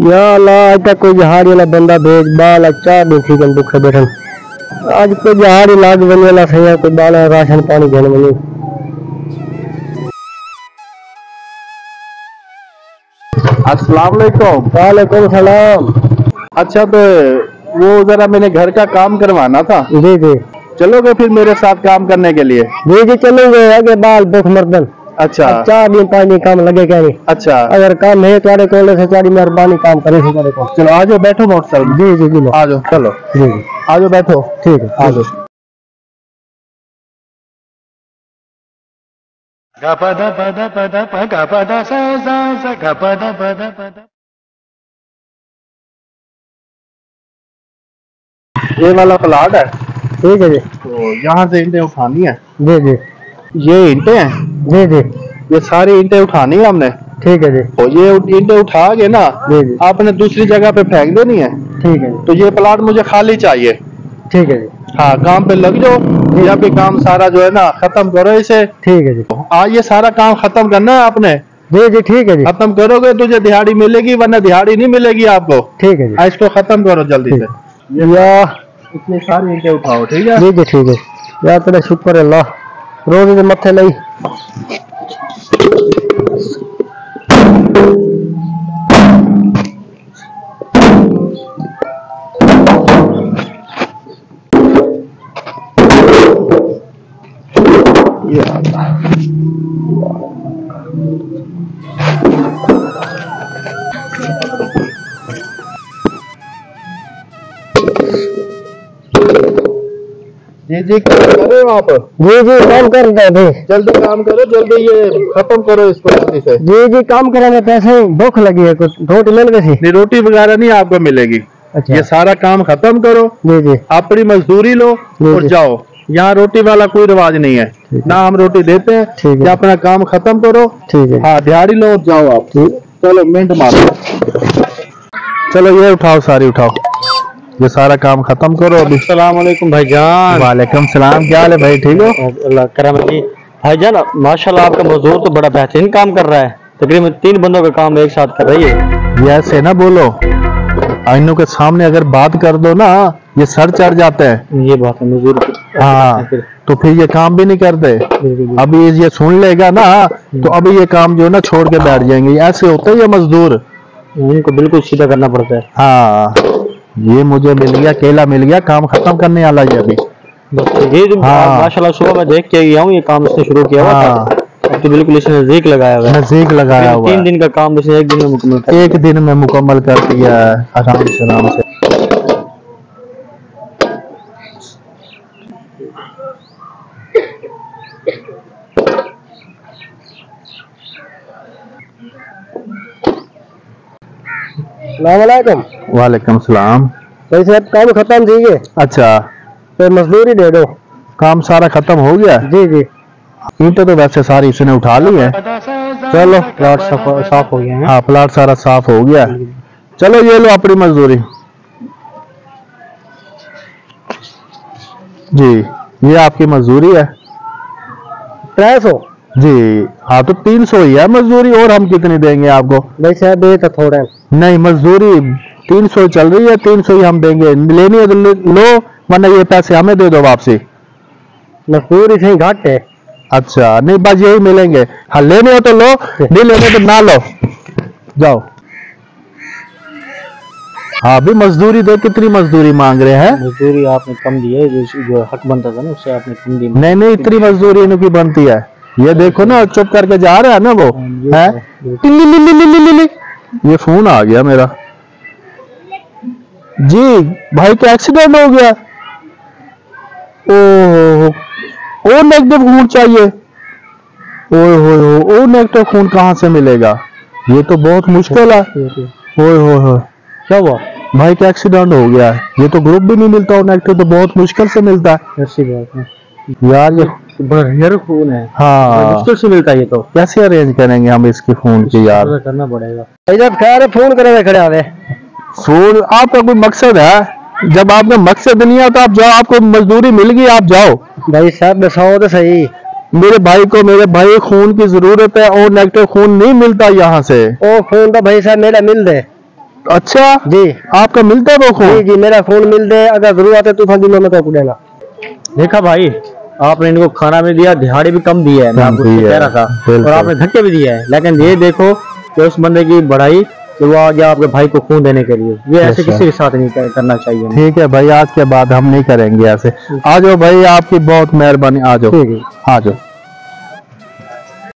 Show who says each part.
Speaker 1: या अल्लाह आज तक कोई जहाड़ी वाला बंदा भेज बाल अच्छा देखी कन दुखे बैठन आज कोई जहाड़ी लाग बने वाला सही कोई बाल राशन पानी देने वाली।
Speaker 2: अस्सलाम वालेकुम।
Speaker 1: वालेकुम सलाम।
Speaker 2: अच्छा तो वो जरा मैंने घर का काम करवाना था।
Speaker 1: जी जी
Speaker 2: चलोगे फिर मेरे साथ काम करने के लिए?
Speaker 1: जी जी चलोगे आगे बाल दुख मर्दन।
Speaker 2: अच्छा
Speaker 1: 4 दिन 5 दिन काम लगे क्या नहीं।
Speaker 2: अच्छा
Speaker 1: अगर काम है तुम्हारे को से तुम्हारी मेहरबानी काम करे से तुम्हारे को।
Speaker 2: चलो आ जाओ बैठो मोटरसाइकिल।
Speaker 1: जी जी जी
Speaker 2: आ जाओ चलो
Speaker 1: जी
Speaker 2: आ जाओ बैठो।
Speaker 1: ठीक है
Speaker 2: आ जाओ। ये वाला प्लाट है।
Speaker 1: ठीक है जी।
Speaker 2: तो यहाँ से ईंटें उठानी है।
Speaker 1: जी जी
Speaker 2: ये ईंटें हैं।
Speaker 1: जी जी
Speaker 2: ये सारी ईंटें उठानी है हमने।
Speaker 1: ठीक है जी।
Speaker 2: तो ये ईंटें उठा के ना
Speaker 1: जी जी
Speaker 2: आपने दूसरी जगह पे फेंक देनी है।
Speaker 1: ठीक है जी।
Speaker 2: तो ये प्लाट मुझे खाली चाहिए।
Speaker 1: ठीक है जी।
Speaker 2: हाँ काम पे लग जाओ या भी काम सारा जो है ना खत्म करो इसे।
Speaker 1: ठीक है जी।
Speaker 2: आज ये सारा काम खत्म करना है आपने।
Speaker 1: जी जी ठीक है जी।
Speaker 2: खत्म करोगे तुझे दिहाड़ी मिलेगी वरना दिहाड़ी नहीं मिलेगी आपको।
Speaker 1: ठीक है जी।
Speaker 2: इसको खत्म करो जल्दी से।
Speaker 1: या
Speaker 2: इतनी सारी ईंटें उठाओ ठीक है।
Speaker 1: जी जी ठीक है यार तेरा शुक्र है अल्लाह रोज के मत्थे नहीं।
Speaker 2: जी जी क्या कर रहे हो आप?
Speaker 1: जी जी काम कर रहे थे।
Speaker 2: जल्दी काम करो जल्दी ये खत्म करो इसको जल्दी से।
Speaker 1: जी जी काम कराने पैसे भूख लगी है कुछ रोटी मिल गई थी।
Speaker 2: रोटी वगैरह नहीं आपको मिलेगी।
Speaker 1: अच्छा
Speaker 2: ये सारा काम खत्म करो।
Speaker 1: जी जी
Speaker 2: अपनी मजदूरी लो और जाओ। यहाँ रोटी वाला कोई रिवाज नहीं है ना हम रोटी देते हैं।
Speaker 1: ठीक है
Speaker 2: या अपना काम खत्म करो।
Speaker 1: ठीक है
Speaker 2: हाँ दिहाड़ी लो और जाओ आप। चलो मिनट मारो। चलो ये उठाओ सारी उठाओ ये सारा काम खत्म करो अभी।
Speaker 1: अस्सलाम वालेकुम भाईजान।
Speaker 2: वालेकुम सलाम। क्या हाल है भाई ठीक हो?
Speaker 1: अल्लाह करम जी। भाईजान माशाल्लाह आपका मजदूर तो बड़ा बेहतरीन काम कर रहा है तकरीबन 3 बंदों का काम एक साथ कर रही है।
Speaker 2: ये ऐसे ना बोलो आइनों के सामने अगर बात कर दो ना ये सर चढ़ जाते हैं।
Speaker 1: ये बात है मजदूर।
Speaker 2: हाँ तो फिर ये काम भी नहीं करते। अभी ये सुन लेगा ना तो अभी ये काम जो है ना छोड़ के बैठ जाएंगे। ऐसे होते हैं ये मजदूर।
Speaker 1: इनको बिल्कुल सीधा करना पड़ता है।
Speaker 2: हाँ ये मुझे मिल गया केला मिल गया काम खत्म करने वाला ये अभी।
Speaker 1: ये जो
Speaker 2: हाँ।
Speaker 1: माशाल्लाह सुबह मैं देख के गया हूँ ये काम इसने शुरू किया हुआ था।
Speaker 2: हाँ
Speaker 1: अब तो बिल्कुल इसने नजदीक लगाया हुआ है।
Speaker 2: नजदीक लगाया हुआ
Speaker 1: 3 दिन का काम इसने 1 दिन में मुकम्मल कर
Speaker 2: एक दिन में मुकम्मल कर दिया है आराम से।
Speaker 1: वालेकुम।
Speaker 2: वालेकुम सलाम।
Speaker 1: वैसे अब काम खत्म कीजिए
Speaker 2: अच्छा
Speaker 1: तो मजदूरी दे दो।
Speaker 2: काम सारा खत्म हो गया।
Speaker 1: जी जी
Speaker 2: ईंटें तो वैसे सारी इसने उठा ली है। चलो
Speaker 1: प्लॉट साफ हो गया है।
Speaker 2: हाँ प्लाट सारा साफ हो गया। चलो ये लो अपनी मजदूरी। जी ये आपकी मजदूरी है
Speaker 1: 300।
Speaker 2: जी। हाँ तो 300 ही है मजदूरी और हम कितनी देंगे आपको?
Speaker 1: वैसे दे तो थोड़ा
Speaker 2: नहीं मजदूरी 300 चल रही है 300 ही हम देंगे। लेनी है तो लो वरना ये पैसे हमें दे दो वापसी।
Speaker 1: मजदूरी से घाट है।
Speaker 2: अच्छा नहीं बस यही मिलेंगे। हाँ लेने हो तो लो नहीं लेने तो ना लो जाओ। हाँ अभी मजदूरी दे कितनी मजदूरी मांग रहे हैं?
Speaker 1: मजदूरी आपने कम दी है जो हक बनता था ना उससे आपने कम दी।
Speaker 2: नहीं नहीं इतनी मजदूरी इनकी बनती है। ये देखो ना चुप करके जा रहा है ना वो है। ये फोन आ गया मेरा। जी भाई का एक्सीडेंट हो गया। ओ नेगेटिव खून चाहिए। ओ नेगेटिव खून कहाँ से मिलेगा? ये तो बहुत मुश्किल है। ओए
Speaker 1: क्या हुआ?
Speaker 2: भाई का एक्सीडेंट हो गया है। ये तो ग्रुप भी नहीं मिलता और नेगेटिव तो बहुत मुश्किल से मिलता है।
Speaker 1: ऐसी बात है
Speaker 2: यार ये
Speaker 1: बड़ा रेयर खून है।
Speaker 2: हाँ
Speaker 1: मुश्किल से मिलता है ये तो।
Speaker 2: कैसे अरेंज करेंगे हम इसके खून की यार?
Speaker 1: करना पड़ेगा। जब खैर फोन करे खड़े आवे
Speaker 2: फोन आपका कोई मकसद है? जब आपका मकसद नहीं है तो आप जाओ। आपको मजदूरी मिल गई आप जाओ।
Speaker 1: भाई साहब बताओ तो सही।
Speaker 2: मेरे भाई खून की जरूरत है और नेगेटिव खून नहीं मिलता यहाँ से।
Speaker 1: ओ खून तो भाई साहब मेरा मिल दे।
Speaker 2: अच्छा
Speaker 1: जी
Speaker 2: आपका मिलता है वो
Speaker 1: जी
Speaker 2: खून?
Speaker 1: जी मेरा खून मिल दे, अगर जरूरत है तूफान दिनों में तो कुड़ेगा।
Speaker 3: देखा भाई, आपने इनको खाना भी दिया, दिहाड़ी भी कम दी है, मैं आपको
Speaker 2: दी
Speaker 3: कह
Speaker 2: है,
Speaker 3: रहा था,
Speaker 2: बिल्कुल।
Speaker 3: और आपने धक्के भी दिए हैं, लेकिन ये देखो कि उस बंदे की बढ़ाई कि वो आ गया आपके भाई को खून देने के लिए। ये ऐसे
Speaker 2: अच्छा।
Speaker 3: किसी के साथ नहीं करना चाहिए।
Speaker 2: ठीक है भाई, आज के बाद हम नहीं करेंगे ऐसे। आ जाओ भाई, आपकी बहुत मेहरबानी, आ जाओ,
Speaker 1: ठीक है।
Speaker 2: आ जाओ।